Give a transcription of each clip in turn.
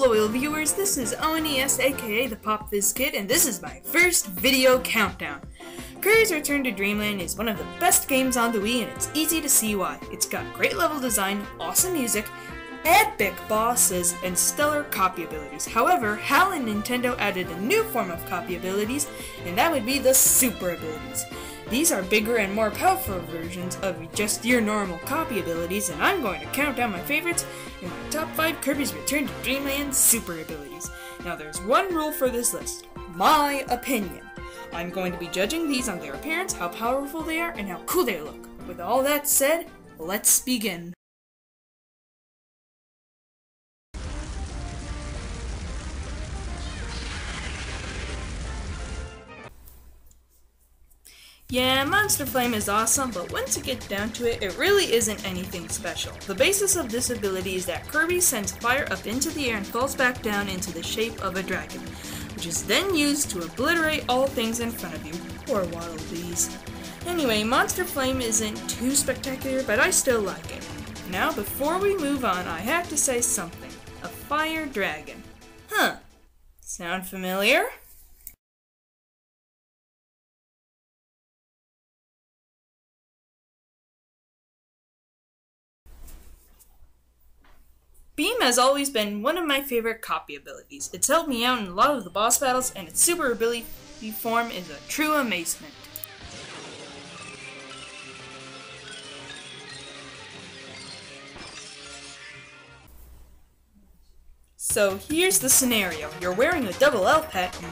loyal viewers, this is ONES aka the Pop Fizz Kid, and this is my first video countdown. Kirby's Return to Dreamland is one of the best games on the Wii, and it's easy to see why. It's got great level design, awesome music, epic bosses, and stellar copy abilities. However, HAL and Nintendo added a new form of copy abilities, and that would be the super abilities. These are bigger and more powerful versions of just your normal copy abilities, and I'm going to count down my favorites in my top 5 Kirby's Return to Dreamland super abilities. Now there's one rule for this list, my opinion. I'm going to be judging these on their appearance, how powerful they are, and how cool they look. With all that said, let's begin. Yeah, Monster Flame is awesome, but once you get down to it, it really isn't anything special. The basis of this ability is that Kirby sends fire up into the air and falls back down into the shape of a dragon, which is then used to obliterate all things in front of you, or waddle bees. Anyway, Monster Flame isn't too spectacular, but I still like it. Now, before we move on, I have to say something. A fire dragon. Huh. Sound familiar? Beam has always been one of my favorite copy abilities. It's helped me out in a lot of the boss battles, and its super ability form is a true amazement. So here's the scenario. You're wearing a double L pattern,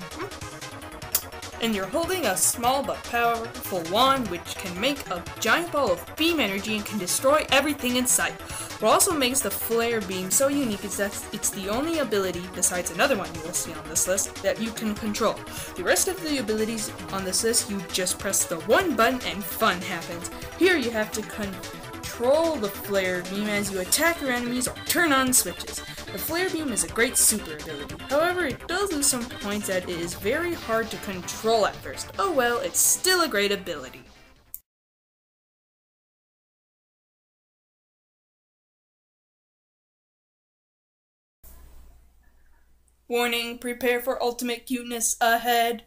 and you're holding a small but powerful wand which can make a giant ball of beam energy and can destroy everything in sight. What also makes the flare beam so unique is that it's the only ability, besides another one you will see on this list, that you can control. The rest of the abilities on this list, you just press the one button and fun happens. Here you have to control the flare beam as you attack your enemies or turn on switches. The flare beam is a great super ability. However, it does lose some points that it is very hard to control at first. Oh well, it's still a great ability. Warning, prepare for ultimate cuteness ahead.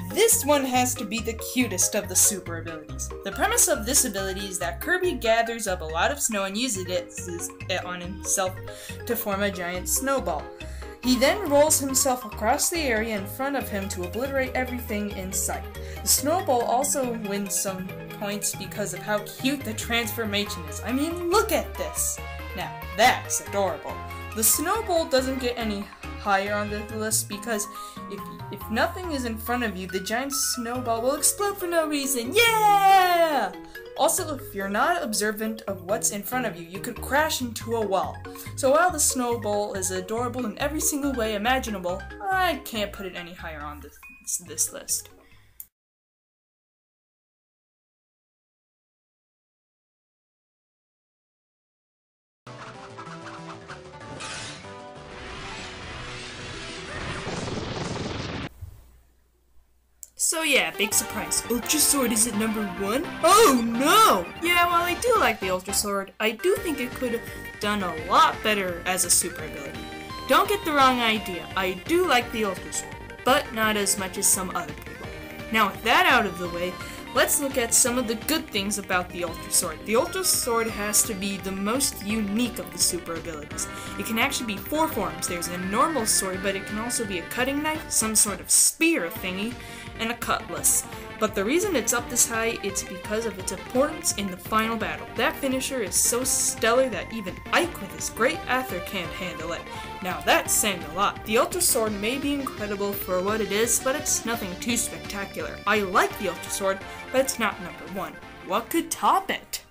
This one has to be the cutest of the super abilities. The premise of this ability is that Kirby gathers up a lot of snow and uses it on himself to form a giant snowball. He then rolls himself across the area in front of him to obliterate everything in sight. The snowball also wins some points because of how cute the transformation is. I mean, look at this! Now, that's adorable. The snowball doesn't get any higher on the list because if nothing is in front of you, the giant snowball will explode for no reason. Yeah! Also, if you're not observant of what's in front of you, you could crash into a wall. So while the snowball is adorable in every single way imaginable, I can't put it any higher on this list. So yeah, big surprise. Ultra Sword is at number 1? Oh no! Yeah, while I do like the Ultra Sword, I do think it could have done a lot better as a super ability. Don't get the wrong idea, I do like the Ultra Sword, but not as much as some other people. Now with that out of the way, let's look at some of the good things about the Ultra Sword. The Ultra Sword has to be the most unique of the super abilities. It can actually be 4 forms. There's a normal sword, but it can also be a cutting knife, some sort of spear thingy, and a cutlass. But the reason it's up this high, it's because of its importance in the final battle. That finisher is so stellar that even Ike with his great Aether can't handle it. Now that's saying a lot. The Ultra Sword may be incredible for what it is, but it's nothing too spectacular. I like the Ultra Sword, but it's not number 1. What could top it?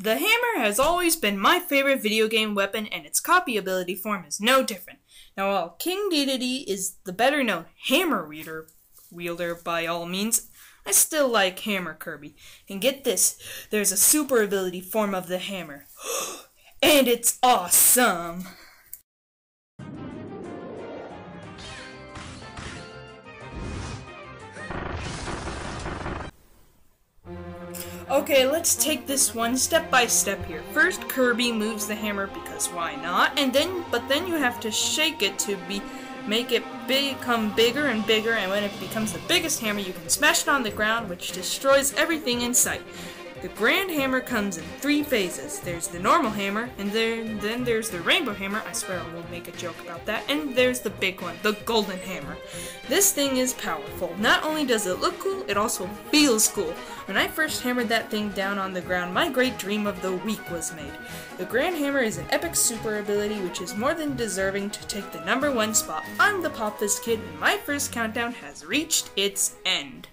The hammer has always been my favorite video game weapon, and its copy ability form is no different. Now while King Dedede is the better known hammer wielder by all means, I still like Hammer Kirby. And get this, there's a super ability form of the hammer. And it's awesome! Okay, let's take this one step by step here. First, Kirby moves the hammer because why not? But then you have to shake it to make it become bigger and bigger, and when it becomes the biggest hammer, you can smash it on the ground, which destroys everything in sight. The grand hammer comes in 3 phases. There's the normal hammer, and then there's the rainbow hammer. I swear I won't make a joke about that. And there's the big one, the golden hammer. This thing is powerful. Not only does it look cool, it also feels cool. When I first hammered that thing down on the ground, my great dream of the week was made. The grand hammer is an epic super ability which is more than deserving to take the #1 spot. I'm the Pop Fizz Kid, and my first countdown has reached its end.